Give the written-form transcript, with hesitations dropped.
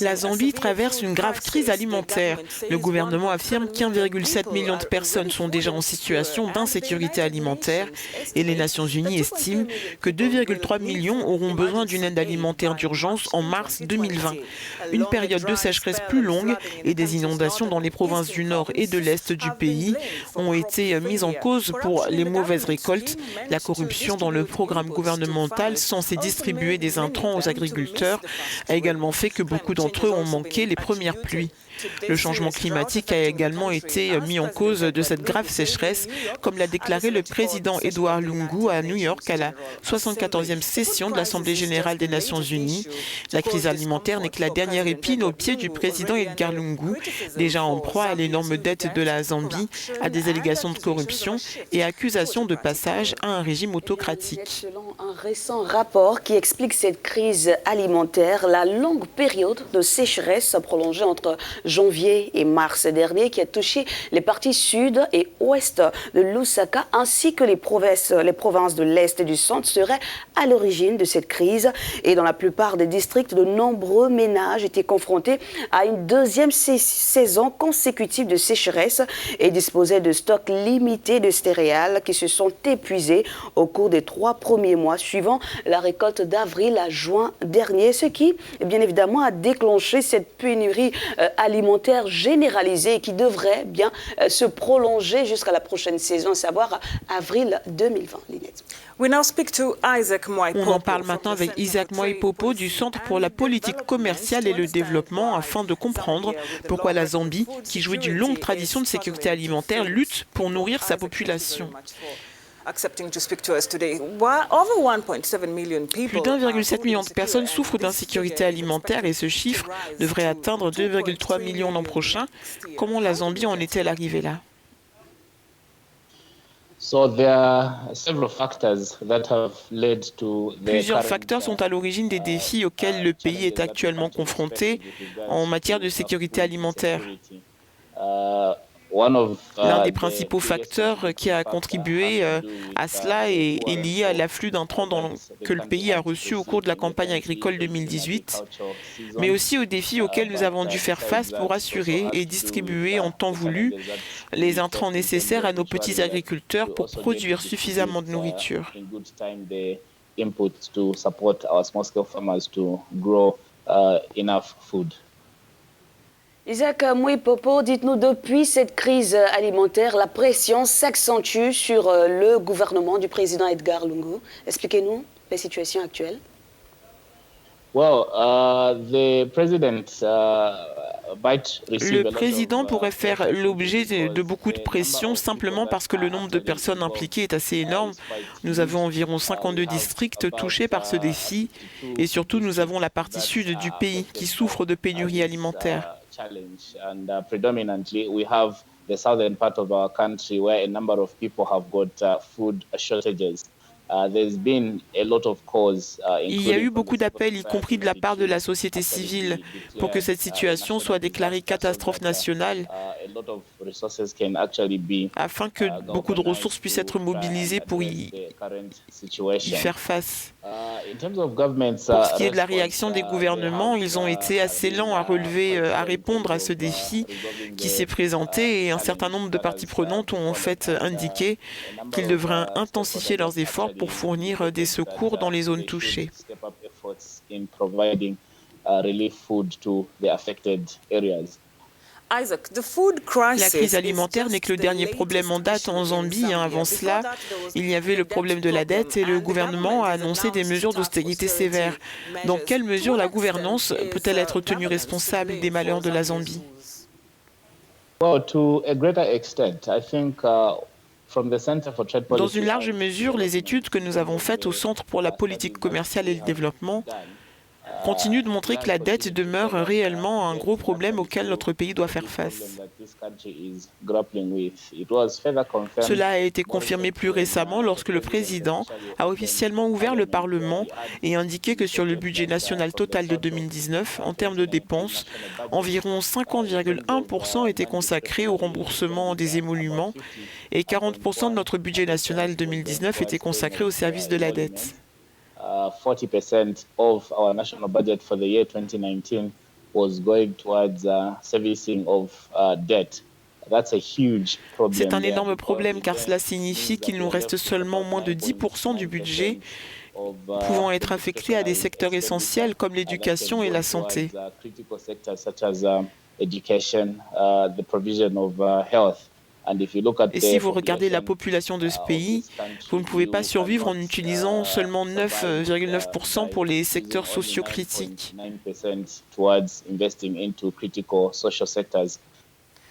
La Zambie traverse une grave crise alimentaire. Le gouvernement affirme qu'1,7 million de personnes sont déjà en situation d'insécurité alimentaire et les Nations Unies estiment que 2,3 millions auront besoin d'une aide alimentaire d'urgence en mars 2020. Une période de sécheresse plus longue et des inondations dans les provinces du nord et de l'est du pays ont été mises en cause pour les mauvaises récoltes. La corruption dans le programme gouvernemental censé distribuer des intrants aux agriculteurs a également fait que beaucoup d'entre eux ont manqué les premières pluies. Le changement climatique a également été mis en cause de cette grave sécheresse, comme l'a déclaré le président Edouard Lungu à New York à la 74e session de l'Assemblée générale des Nations unies. La crise alimentaire n'est que la dernière épine au pied du président Edgar Lungu, déjà en proie à l'énorme dette de la Zambie, à des allégations de corruption et accusations de passage à un régime autocratique. Selon un récent rapport qui explique cette crise alimentaire, la longue période de sécheresse prolongée entre janvier et mars dernier qui a touché les parties sud et ouest de Lusaka ainsi que les provinces de l'est et du centre seraient à l'origine de cette crise. Et dans la plupart des districts, de nombreux ménages étaient confrontés à une deuxième saison consécutive de sécheresse et disposaient de stocks limités de céréales qui se sont épuisés au cours des 3 premiers mois suivant la récolte d'avril à juin dernier, ce qui, bien évidemment, a déclenché cette pénurie alimentaire généralisée qui devrait bien se prolonger jusqu'à la prochaine saison, à savoir avril 2020. Linette. On en parle maintenant avec Isaac Mwaipopo du Centre pour la politique commerciale et le développement afin de comprendre pourquoi la Zambie, qui jouit d'une longue tradition de sécurité alimentaire, lutte pour nourrir sa population. Plus d'1,7 million de personnes souffrent d'insécurité alimentaire et ce chiffre devrait atteindre 2,3 millions l'an prochain. Comment la Zambie en est-elle arrivée là? Plusieurs facteurs sont à l'origine des défis auxquels le pays est actuellement confronté en matière de sécurité alimentaire. L'un des principaux facteurs qui a contribué à cela est lié à l'afflux d'intrants que le pays a reçu au cours de la campagne agricole 2018, mais aussi aux défis auxquels nous avons dû faire face pour assurer et distribuer en temps voulu les intrants nécessaires à nos petits agriculteurs pour produire suffisamment de nourriture. Isaac Mwaipopo, dites-nous, depuis cette crise alimentaire, la pression s'accentue sur le gouvernement du président Edgar Lungu. Expliquez-nous la situation actuelle. Le président pourrait faire l'objet de beaucoup de pression simplement parce que le nombre de personnes impliquées est assez énorme. Nous avons environ 52 districts touchés par ce défi et surtout nous avons la partie sud du pays qui souffre de pénurie alimentaire. Predominantly, we have the southern part of our country where a number of people have got food shortages. Il y a eu beaucoup d'appels, y compris de la part de la société civile, pour que cette situation soit déclarée catastrophe nationale, afin que beaucoup de ressources puissent être mobilisées pour y faire face. Pour ce qui est de la réaction des gouvernements, ils ont été assez lents à répondre à ce défi qui s'est présenté et un certain nombre de parties prenantes ont en fait indiqué qu'ils devraient intensifier leurs efforts pour fournir des secours dans les zones touchées. La crise alimentaire n'est que le dernier problème en date en Zambie. Avant cela, il y avait le problème de la dette et le gouvernement a annoncé des mesures d'austérité sévères. Dans quelle mesure la gouvernance peut-elle être tenue responsable des malheurs de la Zambie? Dans une large mesure, les études que nous avons faites au Centre pour la politique commerciale et le développement continuent de montrer que la dette demeure réellement un gros problème auquel notre pays doit faire face. Cela a été confirmé plus récemment lorsque le président a officiellement ouvert le Parlement et indiqué que sur le budget national total de 2019, en termes de dépenses, environ 50,1% étaient consacrés au remboursement des émoluments et 40% de notre budget national 2019 était consacré au service de la dette. 40% of our national budget for the year 2019 was going towards servicing of debt. That's a huge problem. C'est un énorme problème car cela signifie qu'il nous reste seulement moins de 10% du budget pouvant être affectés à des secteurs essentiels comme l'éducation et la santé. Et si vous regardez la population de ce pays, vous ne pouvez pas survivre en utilisant seulement 9,9% pour les secteurs sociaux critiques.